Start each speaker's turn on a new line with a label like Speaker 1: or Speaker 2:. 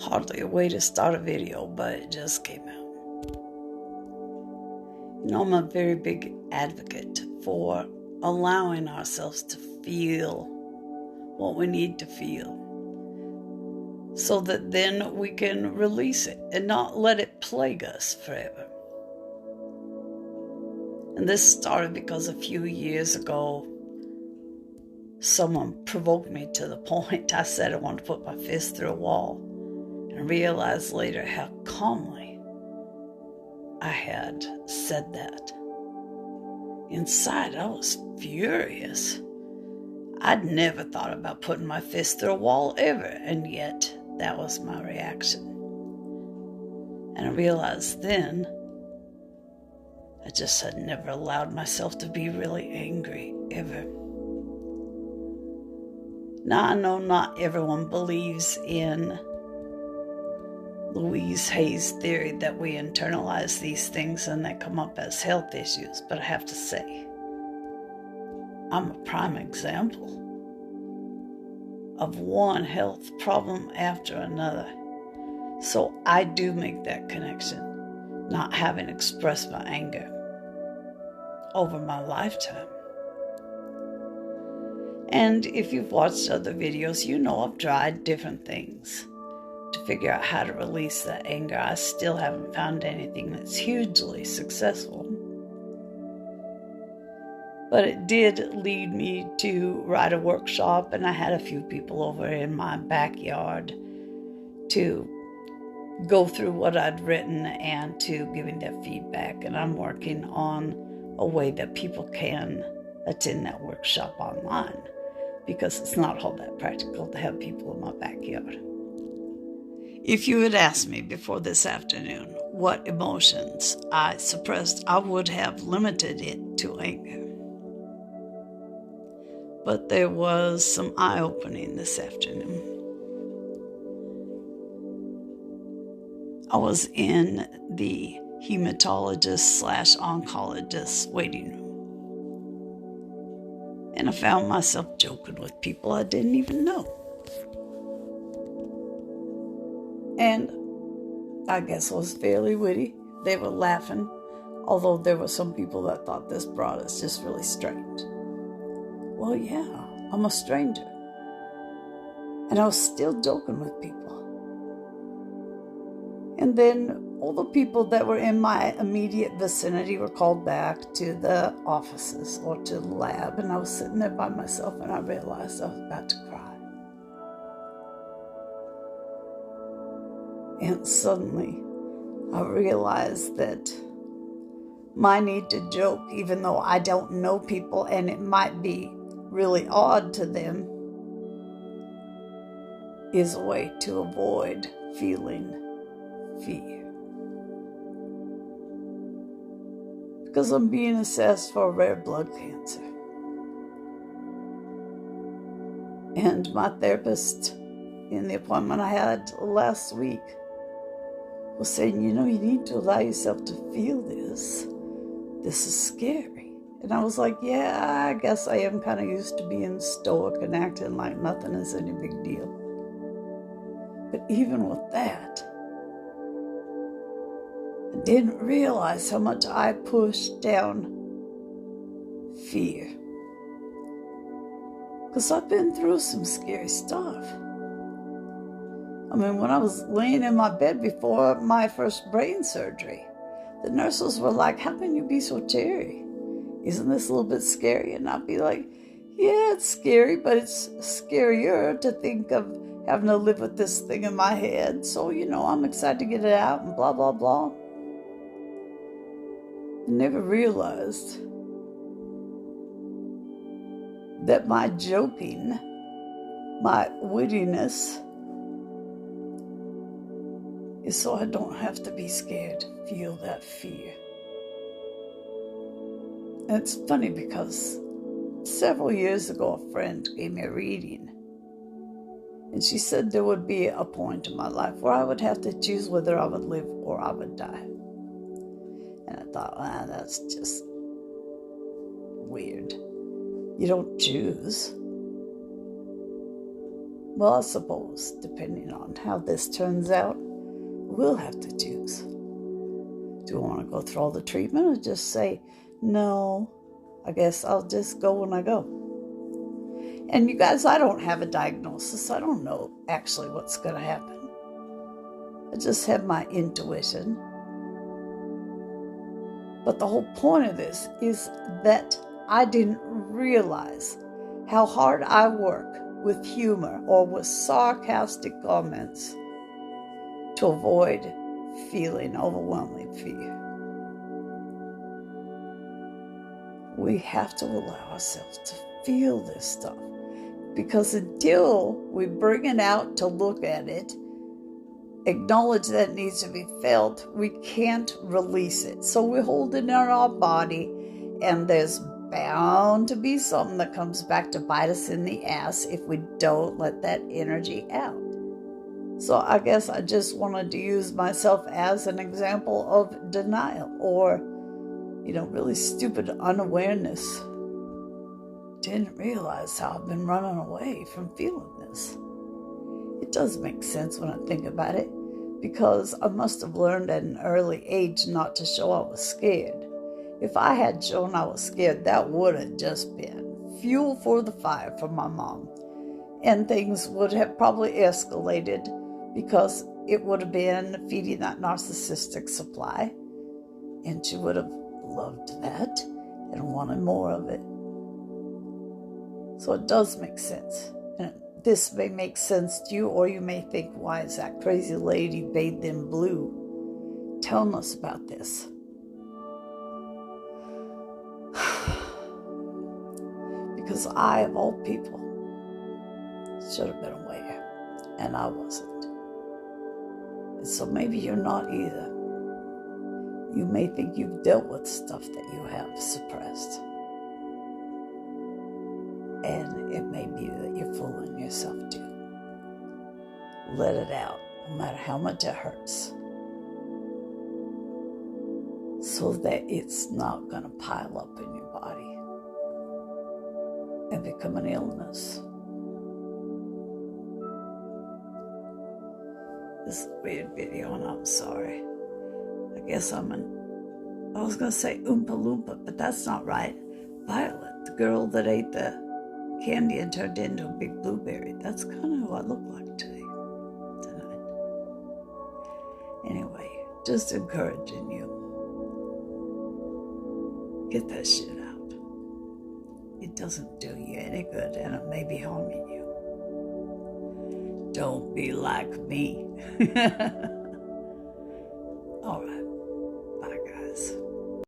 Speaker 1: hardly a way to start a video, but it just came out. I'm a very big advocate for allowing ourselves to feel what we need to feel, so that then we can release it and not let it plague us forever. And this started because a few years ago, someone provoked me to the point I said I wanted to put my fist through a wall, and I realized later how calmly I had said that. Inside, I was furious. I'd never thought about putting my fist through a wall ever, and yet that was my reaction. And I realized then I just had never allowed myself to be really angry ever. Now, I know not everyone believes in Louise Hay's theory that we internalize these things and they come up as health issues, but I have to say, I'm a prime example of one health problem after another. So I do make that connection, not having expressed my anger over my lifetime. And if you've watched other videos, I've tried different things to figure out how to release that anger. I still haven't found anything that's hugely successful. But it did lead me to write a workshop, and I had a few people over in my backyard to go through what I'd written and to giving their feedback. And I'm working on a way that people can attend that workshop online, because it's not all that practical to have people in my backyard. If you had asked me before this afternoon what emotions I suppressed, I would have limited it to anger. But there was some eye-opening this afternoon. I was in the hematologist/oncologist waiting room, and I found myself joking with people I didn't even know. And I guess it was fairly witty. They were laughing, although there were some people that thought this broad is just really strange. Well, yeah, I'm a stranger. And I was still joking with people. And then all the people that were in my immediate vicinity were called back to the offices or to the lab. And I was sitting there by myself, and I realized I was about to cry. And suddenly I realized that my need to joke, even though I don't know people and it might be really odd to them, is a way to avoid feeling fear. Because I'm being assessed for rare blood cancer. And my therapist in the appointment I had last week was saying, you need to allow yourself to feel this. This is scary. And I was like, yeah, I guess I am kind of used to being stoic and acting like nothing is any big deal. But even with that, I didn't realize how much I pushed down fear. Because I've been through some scary stuff. I mean, when I was laying in my bed before my first brain surgery, the nurses were like, how can you be so teary? Isn't this a little bit scary? And I'd be like, yeah, it's scary, but it's scarier to think of having to live with this thing in my head. So, I'm excited to get it out and blah, blah, blah. I never realized that my joking, my wittiness, is so I don't have to be scared to feel that fear. And it's funny because several years ago, a friend gave me a reading. And she said there would be a point in my life where I would have to choose whether I would live or I would die. And I thought, that's just weird. You don't choose. Well, I suppose, depending on how this turns out, we'll have to choose. Do I want to go through all the treatment or just say, no, I guess I'll just go when I go? And you guys, I don't have a diagnosis. I don't know actually what's going to happen. I just have my intuition. But the whole point of this is that I didn't realize how hard I work with humor or with sarcastic comments to avoid feeling overwhelming fear. We have to allow ourselves to feel this stuff, because until we bring it out to look at it, acknowledge that it needs to be felt, we can't release it. So we hold it in our body, and there's bound to be something that comes back to bite us in the ass if we don't let that energy out. So I guess I just wanted to use myself as an example of denial, or, really stupid unawareness. Didn't realize how I've been running away from feeling this. It does make sense when I think about it, because I must have learned at an early age not to show I was scared. If I had shown I was scared, that would have just been fuel for the fire for my mom. And things would have probably escalated, because it would have been feeding that narcissistic supply. And she would have loved that and wanted more of it. So it does make sense. And this may make sense to you, or you may think, why is that crazy lady bathed in blue telling us about this? Because I, of all people, should have been aware, and I wasn't. And so maybe you're not either. You may think you've dealt with stuff that you have suppressed. And it may be that you're fooling yourself too. Let it out, no matter how much it hurts, so that it's not going to pile up in your body and become an illness. This is a weird video, and I'm sorry. I guess I was going to say Oompa Loompa, but that's not right. Violet, the girl that ate the candy and turned into a big blueberry. That's kind of who I look like tonight. Anyway, just encouraging you. Get that shit out. It doesn't do you any good, and it may be harming you. Don't be like me. All right.